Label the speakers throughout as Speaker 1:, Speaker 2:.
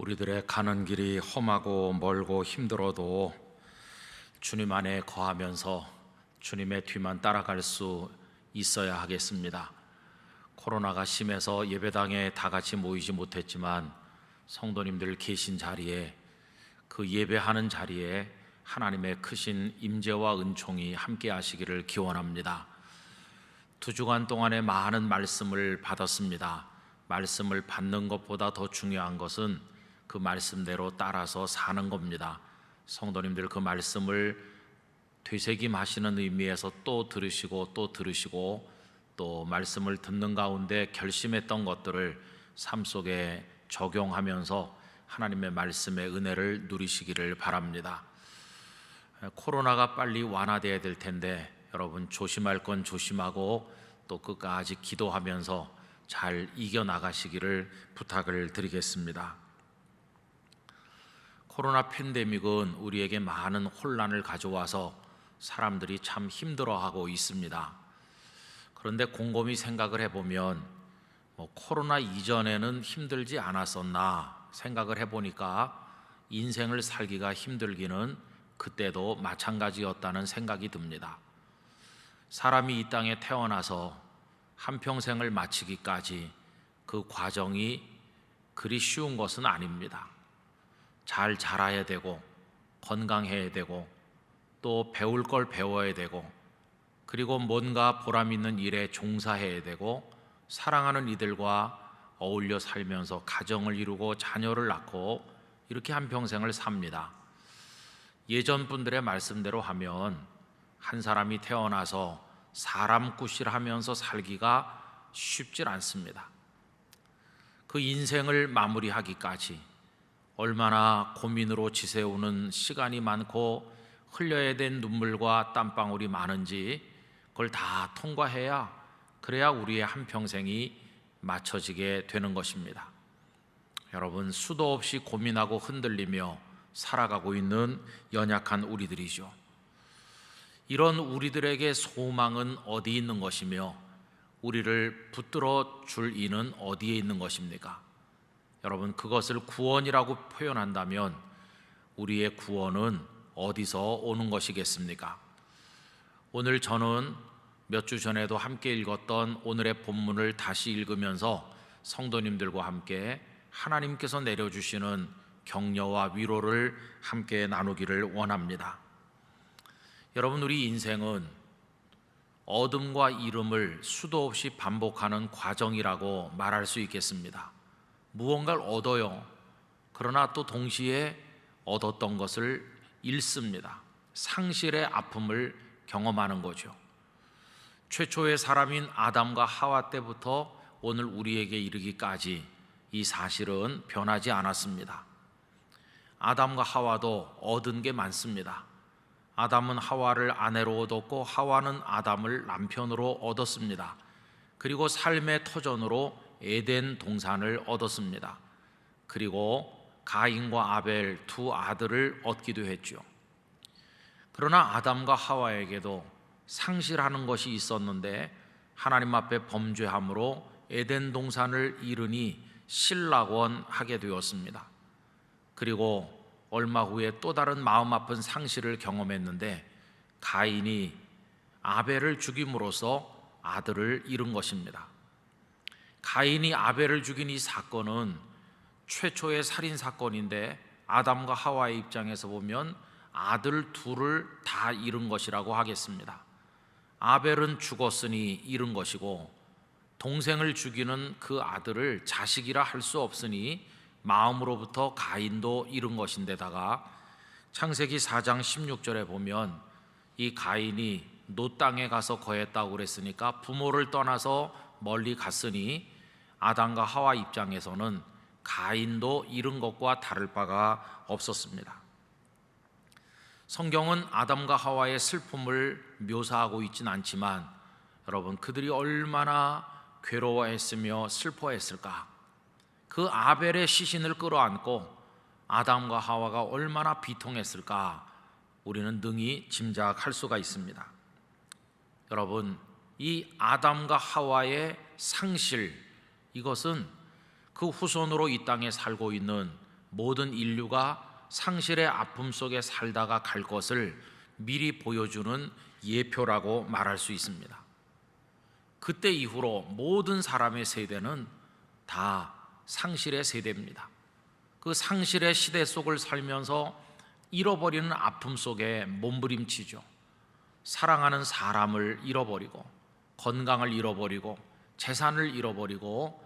Speaker 1: 우리들의 가는 길이 험하고 멀고 힘들어도 주님 안에 거하면서 주님의 뒤만 따라갈 수 있어야 하겠습니다. 코로나가 심해서 예배당에 다 같이 모이지 못했지만 성도님들 계신 자리에, 그 예배하는 자리에 하나님의 크신 임재와 은총이 함께 하시기를 기원합니다. 2주간 동안에 많은 말씀을 받았습니다. 말씀을 받는 것보다 더 중요한 것은 그 말씀대로 따라서 사는 겁니다. 성도님들, 그 말씀을 되새김하시는 의미에서 또 들으시고 또 말씀을 듣는 가운데 결심했던 것들을 삶 속에 적용하면서 하나님의 말씀의 은혜를 누리시기를 바랍니다. 코로나가 빨리 완화되어야 될 텐데 여러분, 조심할 건 조심하고 또 끝까지 기도하면서 잘 이겨나가시기를 부탁을 드리겠습니다. 코로나 팬데믹은 우리에게 많은 혼란을 가져와서 사람들이 참 힘들어하고 있습니다. 그런데 곰곰이 생각을 해보면 코로나 이전에는 힘들지 않았었나 생각을 해보니까 인생을 살기가 힘들기는 그때도 마찬가지였다는 생각이 듭니다. 사람이 이 땅에 태어나서 한평생을 마치기까지 그 과정이 그리 쉬운 것은 아닙니다. 잘 자라야 되고 건강해야 되고 또 배울 걸 배워야 되고 그리고 뭔가 보람 있는 일에 종사해야 되고 사랑하는 이들과 어울려 살면서 가정을 이루고 자녀를 낳고 이렇게 한평생을 삽니다. 예전 분들의 말씀대로 하면 한 사람이 태어나서 사람 구실하면서 살기가 쉽질 않습니다. 그 인생을 마무리하기까지 얼마나 고민으로 지새우는 시간이 많고 흘려야 된 눈물과 땀방울이 많은지 그걸 다 통과해야 그래야 우리의 한평생이 맞춰지게 되는 것입니다. 여러분, 수도 없이 고민하고 흔들리며 살아가고 있는 연약한 우리들이죠. 이런 우리들에게 소망은 어디 있는 것이며 우리를 붙들어 줄 이는 어디에 있는 것입니까? 여러분, 그것을 구원이라고 표현한다면 우리의 구원은 어디서 오는 것이겠습니까? 오늘 저는 몇 주 전에도 함께 읽었던 오늘의 본문을 다시 읽으면서 성도님들과 함께 하나님께서 내려주시는 격려와 위로를 함께 나누기를 원합니다. 여러분, 우리 인생은 어둠과 이름을 수도 없이 반복하는 과정이라고 말할 수 있겠습니다. 무언가를 얻어요. 그러나 또 동시에 얻었던 것을 잃습니다. 상실의 아픔을 경험하는 거죠. 최초의 사람인 아담과 하와 때부터 오늘 우리에게 이르기까지 이 사실은 변하지 않았습니다. 아담과 하와도 얻은 게 많습니다. 아담은 하와를 아내로 얻었고 하와는 아담을 남편으로 얻었습니다. 그리고 삶의 터전으로 에덴 동산을 얻었습니다. 그리고 가인과 아벨 두 아들을 얻기도 했죠. 그러나 아담과 하와에게도 상실하는 것이 있었는데 하나님 앞에 범죄함으로 에덴 동산을 잃으니 실락원하게 되었습니다. 그리고 얼마 후에 또 다른 마음 아픈 상실을 경험했는데 가인이 아벨을 죽임으로써 아들을 잃은 것입니다. 가인이 아벨을 죽인 이 사건은 최초의 살인 사건인데 아담과 하와의 입장에서 보면 아들 둘을 다 잃은 것이라고 하겠습니다. 아벨은 죽었으니 잃은 것이고 동생을 죽이는 그 아들을 자식이라 할 수 없으니 마음으로부터 가인도 잃은 것인데다가 창세기 4장 16절에 보면 이 가인이 노 땅에 가서 거했다고 그랬으니까 부모를 떠나서 멀리 갔으니 아담과 하와 입장에서는 가인도 잃은 것과 다를 바가 없었습니다. 성경은 아담과 하와의 슬픔을 묘사하고 있지는 않지만 여러분, 그들이 얼마나 괴로워했으며 슬퍼했을까? 그 아벨의 시신을 끌어안고 아담과 하와가 얼마나 비통했을까? 우리는 능히 짐작할 수가 있습니다. 여러분, 이 아담과 하와의 상실, 이것은 그 후손으로 이 땅에 살고 있는 모든 인류가 상실의 아픔 속에 살다가 갈 것을 미리 보여주는 예표라고 말할 수 있습니다. 그때 이후로 모든 사람의 세대는 다 상실의 세대입니다. 그 상실의 시대 속을 살면서 잃어버리는 아픔 속에 몸부림치죠. 사랑하는 사람을 잃어버리고, 건강을 잃어버리고, 재산을 잃어버리고,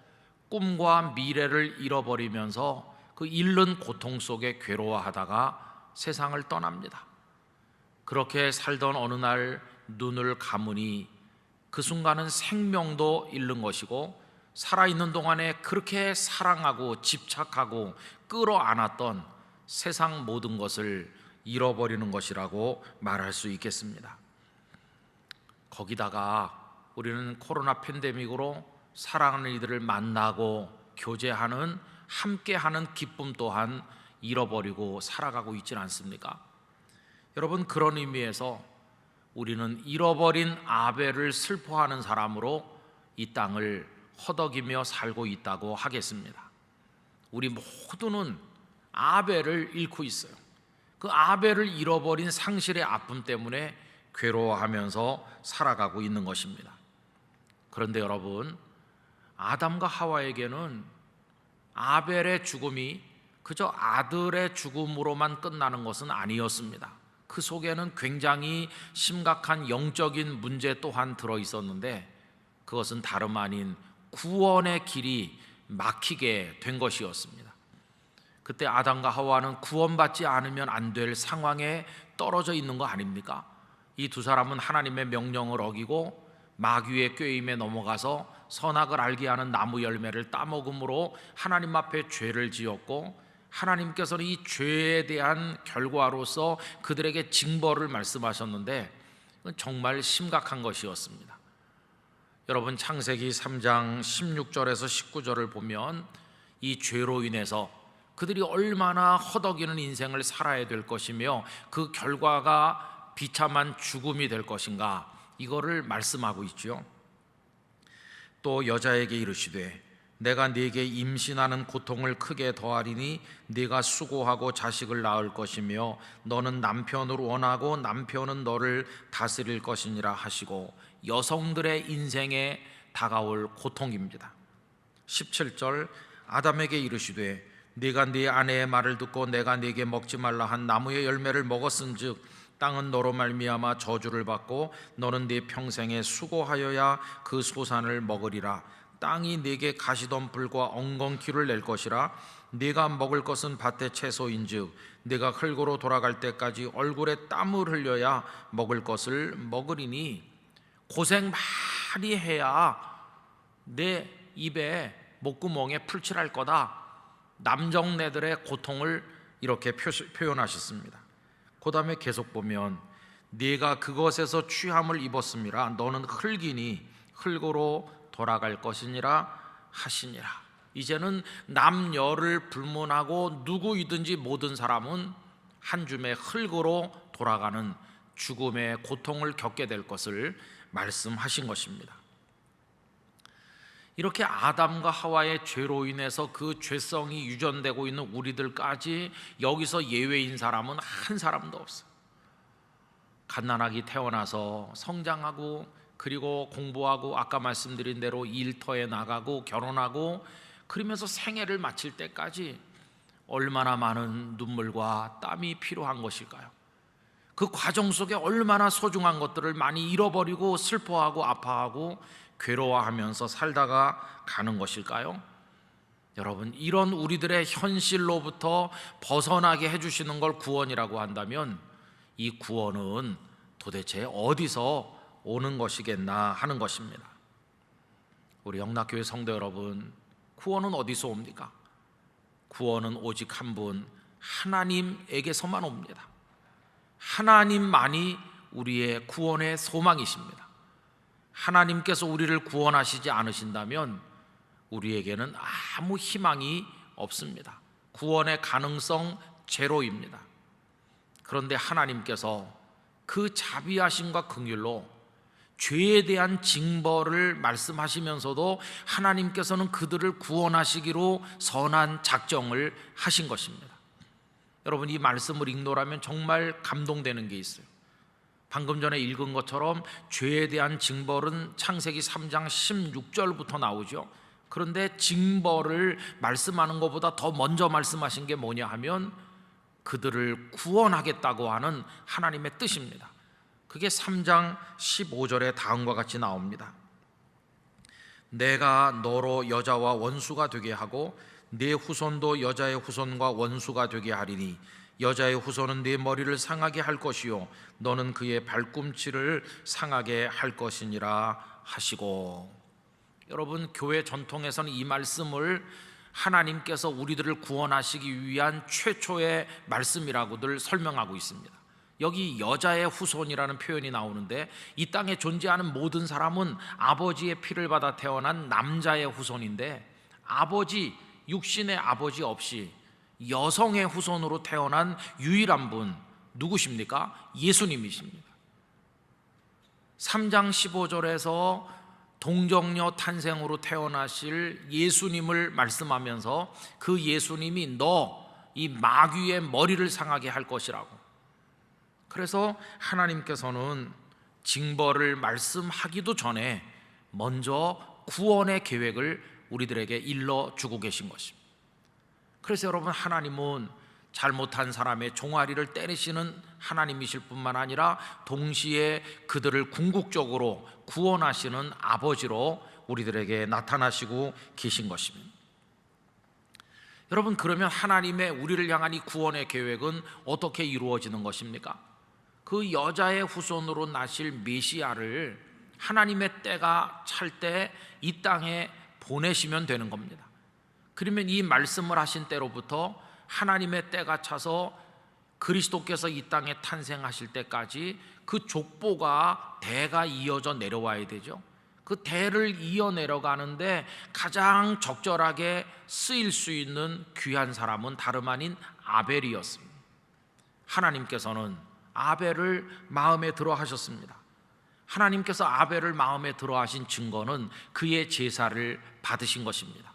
Speaker 1: 꿈과 미래를 잃어버리면서 그 잃는 고통 속에 괴로워하다가 세상을 떠납니다. 그렇게 살던 어느 날 눈을 감으니 그 순간은 생명도 잃는 것이고, 살아있는 동안에 그렇게 사랑하고 집착하고 끌어안았던 세상 모든 것을 잃어버리는 것이라고 말할 수 있겠습니다. 거기다가 우리는 코로나 팬데믹으로 사랑하는 이들을 만나고 교제하는, 함께하는 기쁨 또한 잃어버리고 살아가고 있지는 않습니까? 여러분, 그런 의미에서 우리는 잃어버린 아벨을 슬퍼하는 사람으로 이 땅을 허덕이며 살고 있다고 하겠습니다. 우리 모두는 아벨을 잃고 있어요. 그 아벨을 잃어버린 상실의 아픔 때문에 괴로워하면서 살아가고 있는 것입니다. 그런데 여러분, 아담과 하와에게는 아벨의 죽음이 그저 아들의 죽음으로만 끝나는 것은 아니었습니다. 그 속에는 굉장히 심각한 영적인 문제 또한 들어있었는데, 그것은 다름 아닌 구원의 길이 막히게 된 것이었습니다. 그때 아담과 하와는 구원받지 않으면 안 될 상황에 떨어져 있는 거 아닙니까? 이 두 사람은 하나님의 명령을 어기고 마귀의 꾀임에 넘어가서 선악을 알게 하는 나무 열매를 따먹음으로 하나님 앞에 죄를 지었고, 하나님께서는 이 죄에 대한 결과로서 그들에게 징벌을 말씀하셨는데 정말 심각한 것이었습니다. 여러분, 창세기 3장 16절에서 19절을 보면 이 죄로 인해서 그들이 얼마나 허덕이는 인생을 살아야 될 것이며 그 결과가 비참한 죽음이 될 것인가, 이거를 말씀하고 있죠. 또 여자에게 이르시되 내가 네게 임신하는 고통을 크게 더하리니 네가 수고하고 자식을 낳을 것이며 너는 남편을 원하고 남편은 너를 다스릴 것이니라 하시고, 여성들의 인생에 다가올 고통입니다. 17절 아담에게 이르시되 네가 네 아내의 말을 듣고 내가 네게 먹지 말라 한 나무의 열매를 먹었은즉 땅은 너로 말미암아 저주를 받고 너는 네 평생에 수고하여야 그 소산을 먹으리라. 땅이 네게 가시덤불과 엉겅퀴를 낼 것이라. 네가 먹을 것은 밭의 채소인즉 네가 흙으로 돌아갈 때까지 얼굴에 땀을 흘려야 먹을 것을 먹으리니, 고생 많이 해야 내 입에 목구멍에 풀칠할 거다. 남정네들의 고통을 이렇게 표현하셨습니다. 그 다음에 계속 보면 네가 그것에서 취함을 입었음이라 너는 흙이니 흙으로 돌아갈 것이니라 하시니라. 이제는 남녀를 불문하고 누구이든지 모든 사람은 한 줌의 흙으로 돌아가는 죽음의 고통을 겪게 될 것을 말씀하신 것입니다. 이렇게 아담과 하와의 죄로 인해서 그 죄성이 유전되고 있는 우리들까지 여기서 예외인 사람은 한 사람도 없어요. 갓난아기 태어나서 성장하고, 그리고 공부하고, 아까 말씀드린 대로 일터에 나가고 결혼하고, 그러면서 생애를 마칠 때까지 얼마나 많은 눈물과 땀이 필요한 것일까요? 그 과정 속에 얼마나 소중한 것들을 많이 잃어버리고 슬퍼하고 아파하고 괴로워하면서 살다가 가는 것일까요? 여러분, 이런 우리들의 현실로부터 벗어나게 해주시는 걸 구원이라고 한다면 이 구원은 도대체 어디서 오는 것이겠나 하는 것입니다. 우리 영락교회 성도 여러분, 구원은 어디서 옵니까? 구원은 오직 한 분, 하나님에게서만 옵니다. 하나님만이 우리의 구원의 소망이십니다. 하나님께서 우리를 구원하시지 않으신다면 우리에게는 아무 희망이 없습니다. 구원의 가능성 제로입니다. 그런데 하나님께서 그 자비하심과 긍휼로 죄에 대한 징벌을 말씀하시면서도 하나님께서는 그들을 구원하시기로 선한 작정을 하신 것입니다. 여러분, 이 말씀을 읽노라면 정말 감동되는 게 있어요. 방금 전에 읽은 것처럼 죄에 대한 징벌은 창세기 3장 16절부터 나오죠. 그런데 징벌을 말씀하는 것보다 더 먼저 말씀하신 게 뭐냐 하면 그들을 구원하겠다고 하는 하나님의 뜻입니다. 그게 3장 15절에 다음과 같이 나옵니다. 내가 너로 여자와 원수가 되게 하고 네 후손도 여자의 후손과 원수가 되게 하리니 여자의 후손은 네 머리를 상하게 할 것이요 너는 그의 발꿈치를 상하게 할 것이니라 하시고. 여러분, 교회 전통에서는 이 말씀을 하나님께서 우리들을 구원하시기 위한 최초의 말씀이라고들 설명하고 있습니다. 여기 여자의 후손이라는 표현이 나오는데 이 땅에 존재하는 모든 사람은 아버지의 피를 받아 태어난 남자의 후손인데 아버지, 육신의 아버지 없이 여성의 후손으로 태어난 유일한 분 누구십니까? 예수님이십니다. 3장 15절에서 동정녀 탄생으로 태어나실 예수님을 말씀하면서 그 예수님이 너 이 마귀의 머리를 상하게 할 것이라고. 그래서 하나님께서는 징벌을 말씀하기도 전에 먼저 구원의 계획을 우리들에게 일러주고 계신 것입니다. 그래서 여러분, 하나님은 잘못한 사람의 종아리를 때리시는 하나님이실 뿐만 아니라 동시에 그들을 궁극적으로 구원하시는 아버지로 우리들에게 나타나시고 계신 것입니다. 여러분, 그러면 하나님의 우리를 향한 이 구원의 계획은 어떻게 이루어지는 것입니까? 그 여자의 후손으로 나실 메시아를 하나님의 때가 찰 때 이 땅에 보내시면 되는 겁니다. 그러면 이 말씀을 하신 때로부터 하나님의 때가 차서 그리스도께서 이 땅에 탄생하실 때까지 그 족보가 대가 이어져 내려와야 되죠. 그 대를 이어 내려가는데 가장 적절하게 쓰일 수 있는 귀한 사람은 다름 아닌 아벨이었습니다. 하나님께서는 아벨을 마음에 들어 하셨습니다. 하나님께서 아벨을 마음에 들어 하신 증거는 그의 제사를 받으신 것입니다.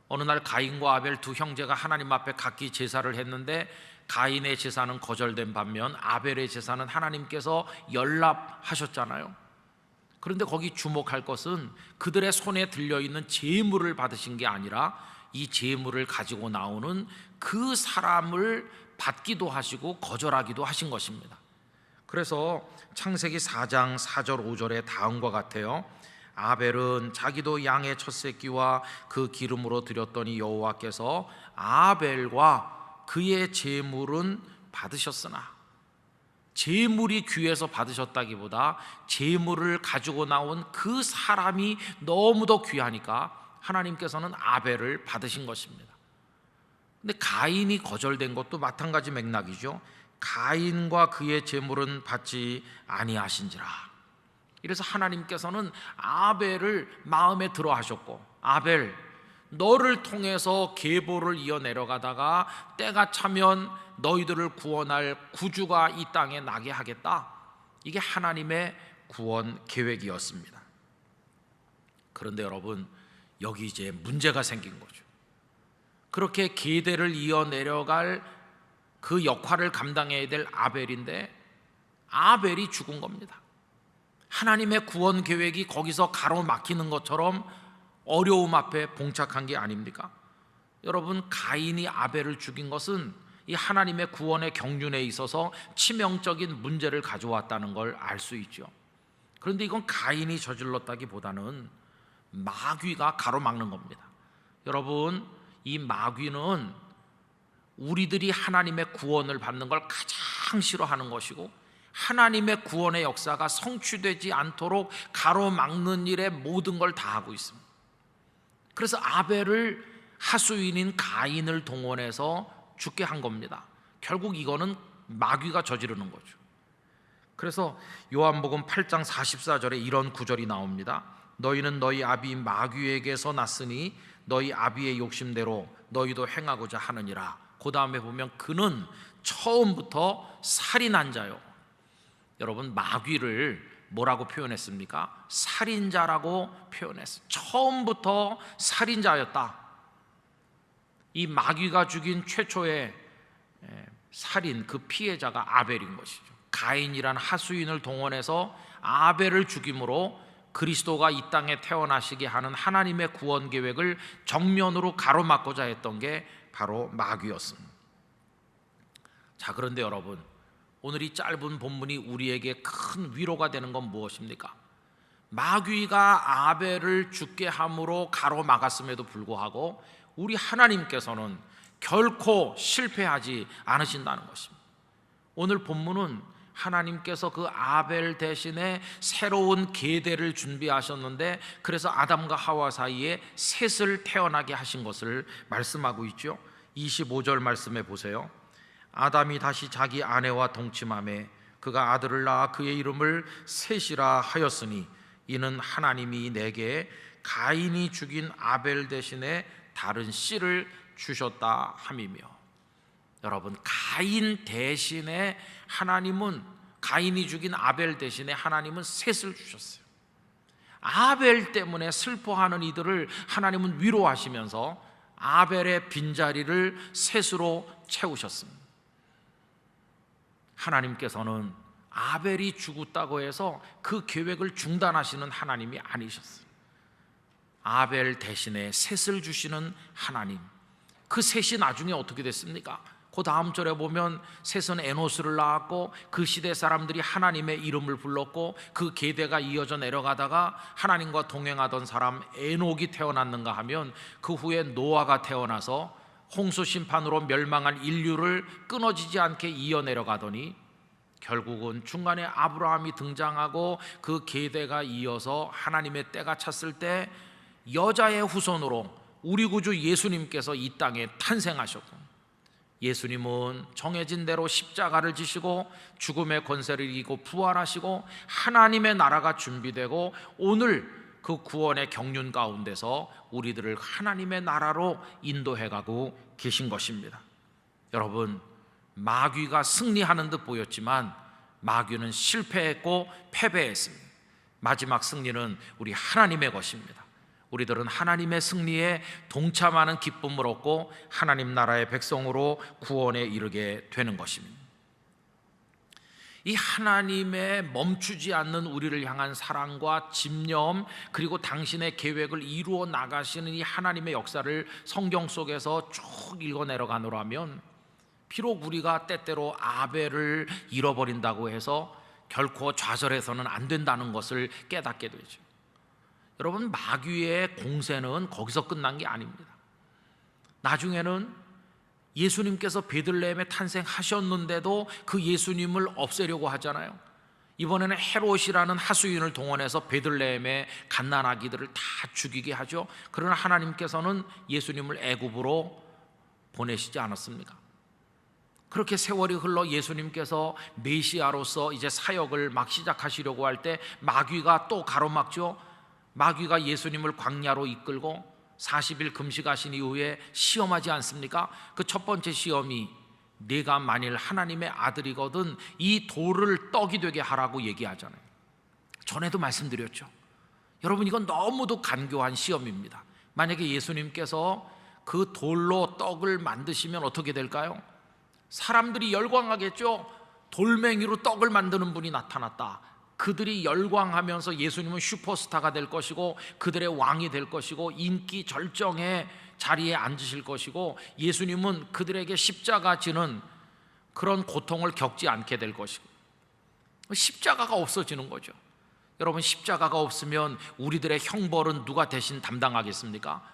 Speaker 1: 어느 날 가인과 아벨 두 형제가 하나님 앞에 각기 제사를 했는데 가인의 제사는 거절된 반면 아벨의 제사는 하나님께서 연락하셨잖아요. 그런데 거기 주목할 것은 그들의 손에 들려있는 제물을 받으신 게 아니라 이 제물을 가지고 나오는 그 사람을 받기도 하시고 거절하기도 하신 것입니다. 그래서 창세기 4장 4절 5절에 다음과 같아요. 아벨은 자기도 양의 첫 새끼와 그 기름으로 드렸더니 여호와께서 아벨과 그의 제물은 받으셨으나, 제물이 귀해서 받으셨다기보다 제물을 가지고 나온 그 사람이 너무도 귀하니까 하나님께서는 아벨을 받으신 것입니다. 근데 가인이 거절된 것도 마찬가지 맥락이죠. 가인과 그의 제물은 받지 아니하신지라. 이래서 하나님께서는 아벨을 마음에 들어 하셨고, 아벨 너를 통해서 계보를 이어 내려가다가 때가 차면 너희들을 구원할 구주가 이 땅에 나게 하겠다. 이게 하나님의 구원 계획이었습니다. 그런데 여러분, 여기 이제 문제가 생긴 거죠. 그렇게 계대를 이어 내려갈 그 역할을 감당해야 될 아벨인데 아벨이 죽은 겁니다. 하나님의 구원 계획이 거기서 가로막히는 것처럼 어려움 앞에 봉착한 게 아닙니까? 여러분, 가인이 아벨을 죽인 것은 이 하나님의 구원의 경륜에 있어서 치명적인 문제를 가져왔다는 걸 알 수 있죠. 그런데 이건 가인이 저질렀다기보다는 마귀가 가로막는 겁니다. 여러분, 이 마귀는 우리들이 하나님의 구원을 받는 걸 가장 싫어하는 것이고 하나님의 구원의 역사가 성취되지 않도록 가로막는 일에 모든 걸 다 하고 있습니다. 그래서 아벨을 하수인인 가인을 동원해서 죽게 한 겁니다. 결국 이거는 마귀가 저지르는 거죠. 그래서 요한복음 8장 44절에 이런 구절이 나옵니다. 너희는 너희 아비 마귀에게서 났으니 너희 아비의 욕심대로 너희도 행하고자 하느니라. 그 다음에 보면 그는 처음부터 살인한 자요. 여러분, 마귀를 뭐라고 표현했습니까? 살인자라고 표현했어요. 처음부터 살인자였다. 이 마귀가 죽인 최초의 살인, 그 피해자가 아벨인 것이죠. 가인이란 하수인을 동원해서 아벨을 죽임으로 그리스도가 이 땅에 태어나시게 하는 하나님의 구원 계획을 정면으로 가로막고자 했던 게 바로 마귀였습니다. 자, 그런데 여러분, 오늘 이 짧은 본문이 우리에게 큰 위로가 되는 건 무엇입니까? 마귀가 아벨을 죽게 함으로 가로막았음에도 불구하고 우리 하나님께서는 결코 실패하지 않으신다는 것입니다. 오늘 본문은 하나님께서 그 아벨 대신에 새로운 계대를 준비하셨는데, 그래서 아담과 하와 사이에 셋을 태어나게 하신 것을 말씀하고 있죠. 25절 말씀해 보세요. 아담이 다시 자기 아내와 동침하매 그가 아들을 낳아 그의 이름을 셋이라 하였으니 이는 하나님이 내게 가인이 죽인 아벨 대신에 다른 씨를 주셨다 함이며. 여러분, 가인 대신에 하나님은, 가인이 죽인 아벨 대신에 하나님은 셋을 주셨어요. 아벨 때문에 슬퍼하는 이들을 하나님은 위로하시면서 아벨의 빈자리를 셋으로 채우셨습니다. 하나님께서는 아벨이 죽었다고 해서 그 계획을 중단하시는 하나님이 아니셨어요. 아벨 대신에 셋을 주시는 하나님, 그 셋이 나중에 어떻게 됐습니까? 그 다음 절에 보면 셋은 에노스를 낳았고 그 시대 사람들이 하나님의 이름을 불렀고 그 계대가 이어져 내려가다가 하나님과 동행하던 사람 에녹이 태어났는가 하면 그 후에 노아가 태어나서 홍수 심판으로 멸망한 인류를 끊어지지 않게 이어 내려가더니 결국은 중간에 아브라함이 등장하고 그 계대가 이어서 하나님의 때가 찼을 때 여자의 후손으로 우리 구주 예수님께서 이 땅에 탄생하셨고, 예수님은 정해진 대로 십자가를 지시고 죽음의 권세를 이기고 부활하시고 하나님의 나라가 준비되고 오늘 그 구원의 경륜 가운데서 우리들을 하나님의 나라로 인도해가고 계신 것입니다. 여러분, 마귀가 승리하는 듯 보였지만 마귀는 실패했고 패배했습니다. 마지막 승리는 우리 하나님의 것입니다. 우리들은 하나님의 승리에 동참하는 기쁨을 얻고 하나님 나라의 백성으로 구원에 이르게 되는 것입니다. 이 하나님의 멈추지 않는 우리를 향한 사랑과 집념, 그리고 당신의 계획을 이루어 나가시는 이 하나님의 역사를 성경 속에서 쭉 읽어 내려가노라면, 비록 우리가 때때로 아벨을 잃어버린다고 해서 결코 좌절해서는 안 된다는 것을 깨닫게 되죠. 여러분, 마귀의 공세는 거기서 끝난 게 아닙니다. 나중에는 예수님께서 베들레헴에 탄생하셨는데도 그 예수님을 없애려고 하잖아요. 이번에는 헤롯이라는 하수인을 동원해서 베들레헴의 갓난아기들을 다 죽이게 하죠. 그러나 하나님께서는 예수님을 애굽으로 보내시지 않았습니까? 그렇게 세월이 흘러 예수님께서 메시아로서 이제 사역을 막 시작하시려고 할 때 마귀가 또 가로막죠. 마귀가 예수님을 광야로 이끌고 40일 금식하신 이후에 시험하지 않습니까? 그 첫 번째 시험이 네가 만일 하나님의 아들이거든 이 돌을 떡이 되게 하라고 얘기하잖아요. 전에도 말씀드렸죠. 여러분, 이건 너무도 간교한 시험입니다. 만약에 예수님께서 그 돌로 떡을 만드시면 어떻게 될까요? 사람들이 열광하겠죠. 돌멩이로 떡을 만드는 분이 나타났다. 그들이 열광하면서 예수님은 슈퍼스타가 될 것이고 그들의 왕이 될 것이고 인기 절정의 자리에 앉으실 것이고 예수님은 그들에게 십자가 지는 그런 고통을 겪지 않게 될 것이고, 십자가가 없어지는 거죠. 여러분, 십자가가 없으면 우리들의 형벌은 누가 대신 담당하겠습니까?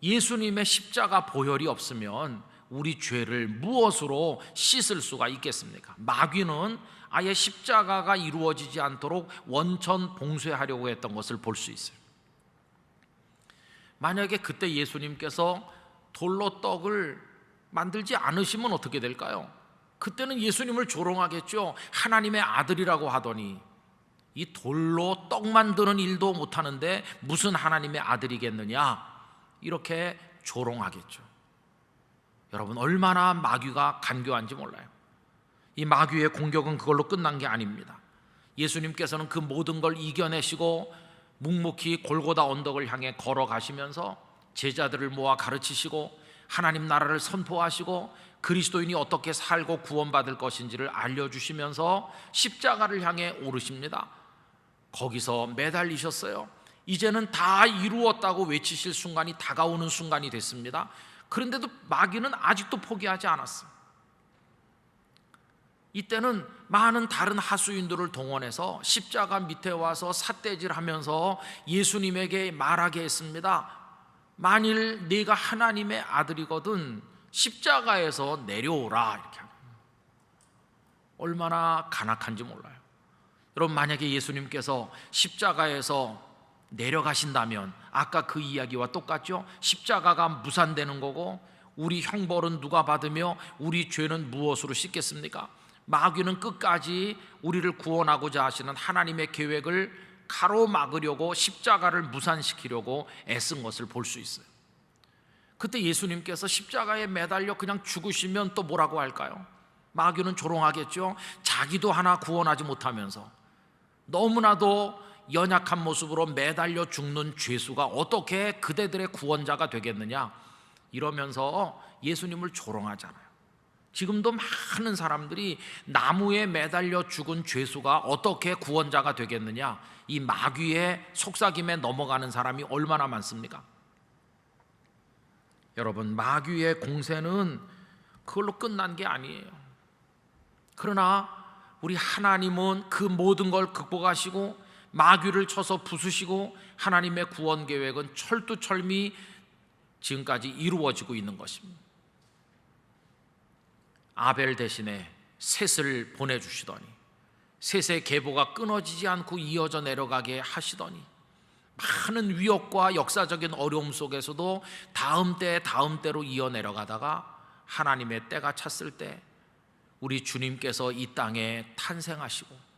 Speaker 1: 예수님의 십자가 보혈이 없으면 우리 죄를 무엇으로 씻을 수가 있겠습니까? 마귀는 아예 십자가가 이루어지지 않도록 원천 봉쇄하려고 했던 것을 볼 수 있어요. 만약에 그때 예수님께서 돌로 떡을 만들지 않으시면 어떻게 될까요? 그때는 예수님을 조롱하겠죠. 하나님의 아들이라고 하더니 이 돌로 떡 만드는 일도 못하는데 무슨 하나님의 아들이겠느냐, 이렇게 조롱하겠죠. 여러분, 얼마나 마귀가 간교한지 몰라요. 이 마귀의 공격은 그걸로 끝난 게 아닙니다. 예수님께서는 그 모든 걸 이겨내시고 묵묵히 골고다 언덕을 향해 걸어가시면서 제자들을 모아 가르치시고 하나님 나라를 선포하시고 그리스도인이 어떻게 살고 구원받을 것인지를 알려주시면서 십자가를 향해 오르십니다. 거기서 매달리셨어요. 이제는 다 이루었다고 외치실 순간이 다가오는 순간이 됐습니다. 그런데도 마귀는 아직도 포기하지 않았어요. 이때는 많은 다른 하수인들을 동원해서 십자가 밑에 와서 삿대질하면서 예수님에게 말하게 했습니다. 만일 네가 하나님의 아들이거든 십자가에서 내려오라. 이렇게 합니다. 얼마나 간악한지 몰라요. 여러분, 만약에 예수님께서 십자가에서 내려가신다면 아까 그 이야기와 똑같죠? 십자가가 무산되는 거고 우리 형벌은 누가 받으며 우리 죄는 무엇으로 씻겠습니까? 마귀는 끝까지 우리를 구원하고자 하시는 하나님의 계획을 가로막으려고 십자가를 무산시키려고 애쓴 것을 볼 수 있어요. 그때 예수님께서 십자가에 매달려 그냥 죽으시면 또 뭐라고 할까요? 마귀는 조롱하겠죠. 자기도 하나 구원하지 못하면서 너무나도 연약한 모습으로 매달려 죽는 죄수가 어떻게 그대들의 구원자가 되겠느냐, 이러면서 예수님을 조롱하잖아요. 지금도 많은 사람들이 나무에 매달려 죽은 죄수가 어떻게 구원자가 되겠느냐, 이 마귀의 속삭임에 넘어가는 사람이 얼마나 많습니까? 여러분, 마귀의 공세는 그걸로 끝난 게 아니에요. 그러나 우리 하나님은 그 모든 걸 극복하시고 마귀를 쳐서 부수시고 하나님의 구원 계획은 철두철미 지금까지 이루어지고 있는 것입니다. 아벨 대신에 셋을 보내주시더니 셋의 계보가 끊어지지 않고 이어져 내려가게 하시더니 많은 위협과 역사적인 어려움 속에서도 다음 때로 이어 내려가다가 하나님의 때가 찼을 때 우리 주님께서 이 땅에 탄생하시고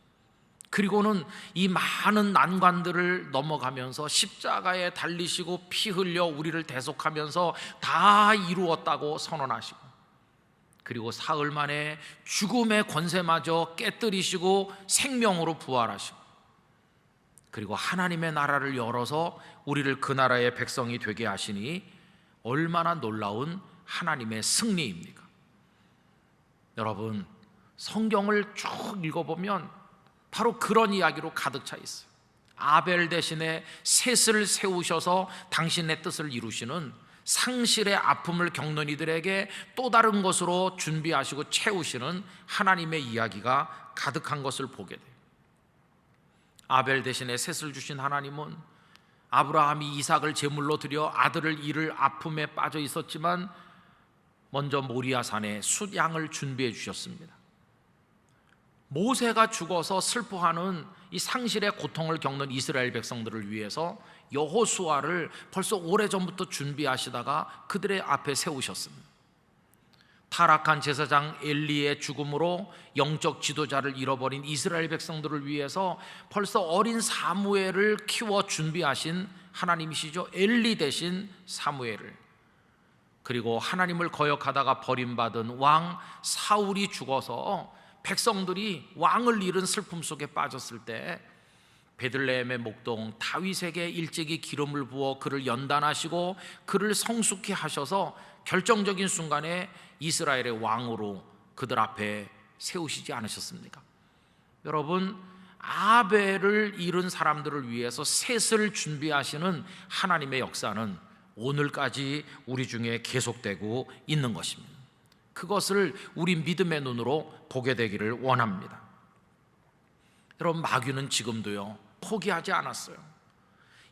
Speaker 1: 그리고는 이 많은 난관들을 넘어가면서 십자가에 달리시고 피 흘려 우리를 대속하면서 다 이루었다고 선언하시고 그리고 사흘 만에 죽음의 권세마저 깨뜨리시고 생명으로 부활하시고 그리고 하나님의 나라를 열어서 우리를 그 나라의 백성이 되게 하시니 얼마나 놀라운 하나님의 승리입니까? 여러분, 성경을 쭉 읽어보면 바로 그런 이야기로 가득 차 있어요. 아벨 대신에 셋을 세우셔서 당신의 뜻을 이루시는, 상실의 아픔을 겪는 이들에게 또 다른 것으로 준비하시고 채우시는 하나님의 이야기가 가득한 것을 보게 돼요. 아벨 대신에 셋을 주신 하나님은 아브라함이 이삭을 제물로 드려 아들을 잃을 아픔에 빠져 있었지만 먼저 모리아산에 숫양을 준비해 주셨습니다. 모세가 죽어서 슬퍼하는 이 상실의 고통을 겪는 이스라엘 백성들을 위해서 여호수아를 벌써 오래전부터 준비하시다가 그들의 앞에 세우셨습니다. 타락한 제사장 엘리의 죽음으로 영적 지도자를 잃어버린 이스라엘 백성들을 위해서 벌써 어린 사무엘을 키워 준비하신 하나님이시죠. 엘리 대신 사무엘을, 그리고 하나님을 거역하다가 버림받은 왕 사울이 죽어서 백성들이 왕을 잃은 슬픔 속에 빠졌을 때 베들레헴의 목동 다윗에게 일찍이 기름을 부어 그를 연단하시고 그를 성숙히 하셔서 결정적인 순간에 이스라엘의 왕으로 그들 앞에 세우시지 않으셨습니까? 여러분, 아벨을 잃은 사람들을 위해서 셋을 준비하시는 하나님의 역사는 오늘까지 우리 중에 계속되고 있는 것입니다. 그것을 우리 믿음의 눈으로 보게 되기를 원합니다. 여러분, 마귀는 지금도요 포기하지 않았어요.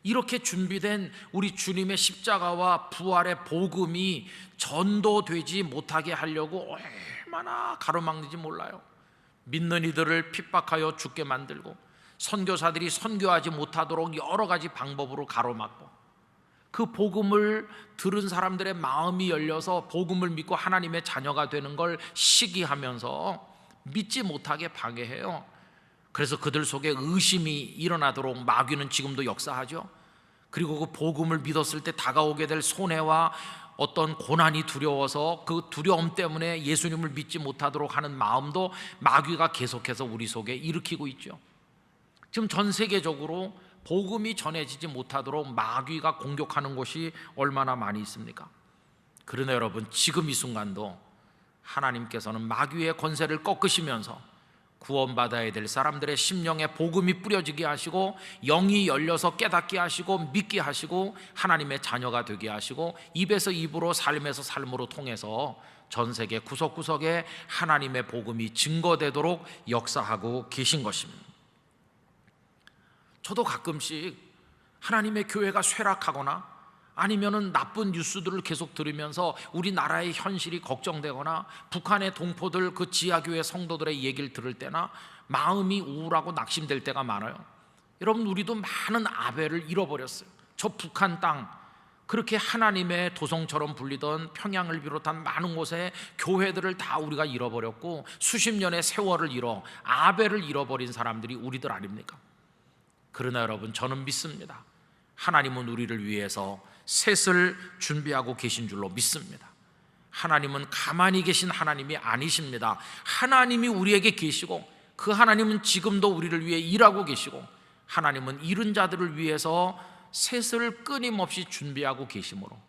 Speaker 1: 이렇게 준비된 우리 주님의 십자가와 부활의 복음이 전도되지 못하게 하려고 얼마나 가로막는지 몰라요. 믿는 이들을 핍박하여 죽게 만들고 선교사들이 선교하지 못하도록 여러 가지 방법으로 가로막고 그 복음을 들은 사람들의 마음이 열려서 복음을 믿고 하나님의 자녀가 되는 걸 시기하면서 믿지 못하게 방해해요. 그래서 그들 속에 의심이 일어나도록 마귀는 지금도 역사하죠. 그리고 그 복음을 믿었을 때 다가오게 될 손해와 어떤 고난이 두려워서 그 두려움 때문에 예수님을 믿지 못하도록 하는 마음도 마귀가 계속해서 우리 속에 일으키고 있죠. 지금 전 세계적으로 복음이 전해지지 못하도록 마귀가 공격하는 곳이 얼마나 많이 있습니까? 그러나 여러분, 지금 이 순간도 하나님께서는 마귀의 권세를 꺾으시면서 구원받아야 될 사람들의 심령에 복음이 뿌려지게 하시고 영이 열려서 깨닫게 하시고 믿게 하시고 하나님의 자녀가 되게 하시고 입에서 입으로 삶에서 삶으로 통해서 전 세계 구석구석에 하나님의 복음이 증거되도록 역사하고 계신 것입니다. 저도 가끔씩 하나님의 교회가 쇠락하거나 아니면은 나쁜 뉴스들을 계속 들으면서 우리나라의 현실이 걱정되거나 북한의 동포들 그 지하교회 성도들의 얘기를 들을 때나 마음이 우울하고 낙심될 때가 많아요. 여러분, 우리도 많은 아벨을 잃어버렸어요. 저 북한 땅, 그렇게 하나님의 도성처럼 불리던 평양을 비롯한 많은 곳에 교회들을 다 우리가 잃어버렸고 수십 년의 세월을 잃어 아벨을 잃어버린 사람들이 우리들 아닙니까? 그러나 여러분, 저는 믿습니다. 하나님은 우리를 위해서 셋을 준비하고 계신 줄로 믿습니다. 하나님은 가만히 계신 하나님이 아니십니다. 하나님이 우리에게 계시고 그 하나님은 지금도 우리를 위해 일하고 계시고 하나님은 잃은 자들을 위해서 셋을 끊임없이 준비하고 계시므로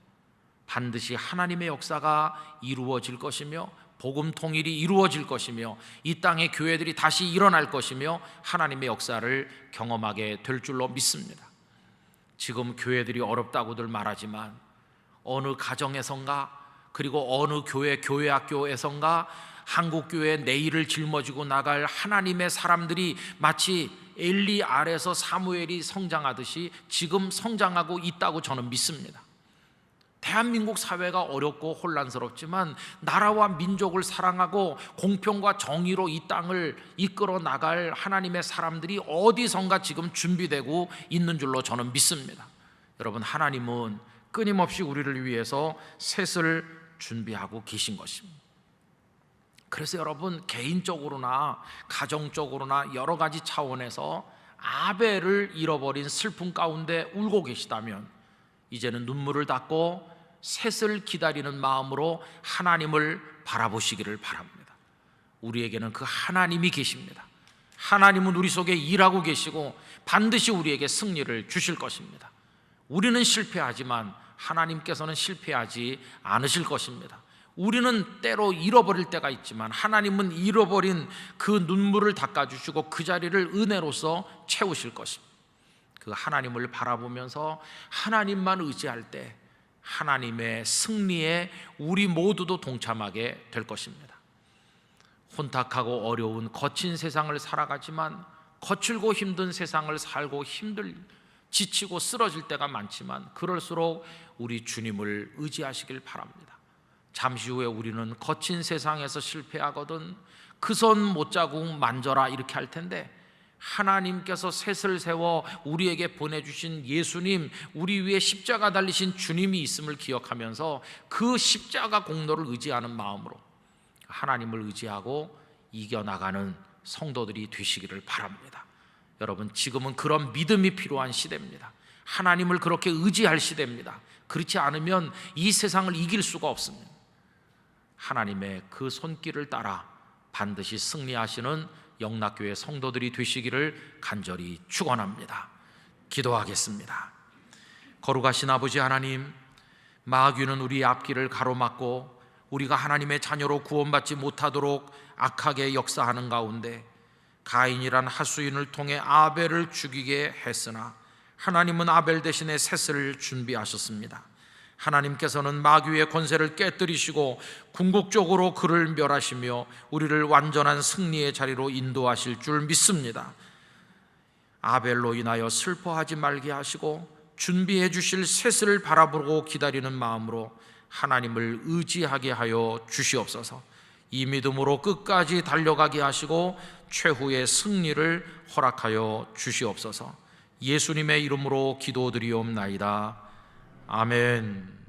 Speaker 1: 반드시 하나님의 역사가 이루어질 것이며 복음 통일이 이루어질 것이며 이 땅의 교회들이 다시 일어날 것이며 하나님의 역사를 경험하게 될 줄로 믿습니다. 지금 교회들이 어렵다고들 말하지만 어느 가정에선가 그리고 어느 교회 학교에선가 한국교회 내일을 짊어지고 나갈 하나님의 사람들이 마치 엘리 아래서 사무엘이 성장하듯이 지금 성장하고 있다고 저는 믿습니다. 대한민국 사회가 어렵고 혼란스럽지만 나라와 민족을 사랑하고 공평과 정의로 이 땅을 이끌어 나갈 하나님의 사람들이 어디선가 지금 준비되고 있는 줄로 저는 믿습니다. 여러분, 하나님은 끊임없이 우리를 위해서 셋을 준비하고 계신 것입니다. 그래서 여러분, 개인적으로나 가정적으로나 여러 가지 차원에서 아벨을 잃어버린 슬픔 가운데 울고 계시다면 이제는 눈물을 닦고 셋을 기다리는 마음으로 하나님을 바라보시기를 바랍니다. 우리에게는 그 하나님이 계십니다. 하나님은 우리 속에 일하고 계시고 반드시 우리에게 승리를 주실 것입니다. 우리는 실패하지만 하나님께서는 실패하지 않으실 것입니다. 우리는 때로 잃어버릴 때가 있지만 하나님은 잃어버린 그 눈물을 닦아주시고 그 자리를 은혜로서 채우실 것입니다. 그 하나님을 바라보면서 하나님만 의지할 때 하나님의 승리에 우리 모두도 동참하게 될 것입니다. 혼탁하고 어려운 거친 세상을 살아가지만 거칠고 힘든 세상을 살고 지치고 쓰러질 때가 많지만 그럴수록 우리 주님을 의지하시길 바랍니다. 잠시 후에 우리는 거친 세상에서 실패하거든 그 손 못자국 만져라 이렇게 할 텐데 하나님께서 셋을 세워 우리에게 보내주신 예수님, 우리 위에 십자가 달리신 주님이 있음을 기억하면서 그 십자가 공로를 의지하는 마음으로 하나님을 의지하고 이겨나가는 성도들이 되시기를 바랍니다. 여러분, 지금은 그런 믿음이 필요한 시대입니다. 하나님을 그렇게 의지할 시대입니다. 그렇지 않으면 이 세상을 이길 수가 없습니다. 하나님의 그 손길을 따라 반드시 승리하시는 영락교회 성도들이 되시기를 간절히 축원합니다. 기도하겠습니다. 거룩하신 아버지 하나님, 마귀는 우리 앞길을 가로막고 우리가 하나님의 자녀로 구원받지 못하도록 악하게 역사하는 가운데 가인이란 하수인을 통해 아벨을 죽이게 했으나 하나님은 아벨 대신에 셋을 준비하셨습니다. 하나님께서는 마귀의 권세를 깨뜨리시고 궁극적으로 그를 멸하시며 우리를 완전한 승리의 자리로 인도하실 줄 믿습니다. 아벨로 인하여 슬퍼하지 말게 하시고 준비해 주실 셋을 바라보고 기다리는 마음으로 하나님을 의지하게 하여 주시옵소서. 이 믿음으로 끝까지 달려가게 하시고 최후의 승리를 허락하여 주시옵소서. 예수님의 이름으로 기도드리옵나이다. 아멘.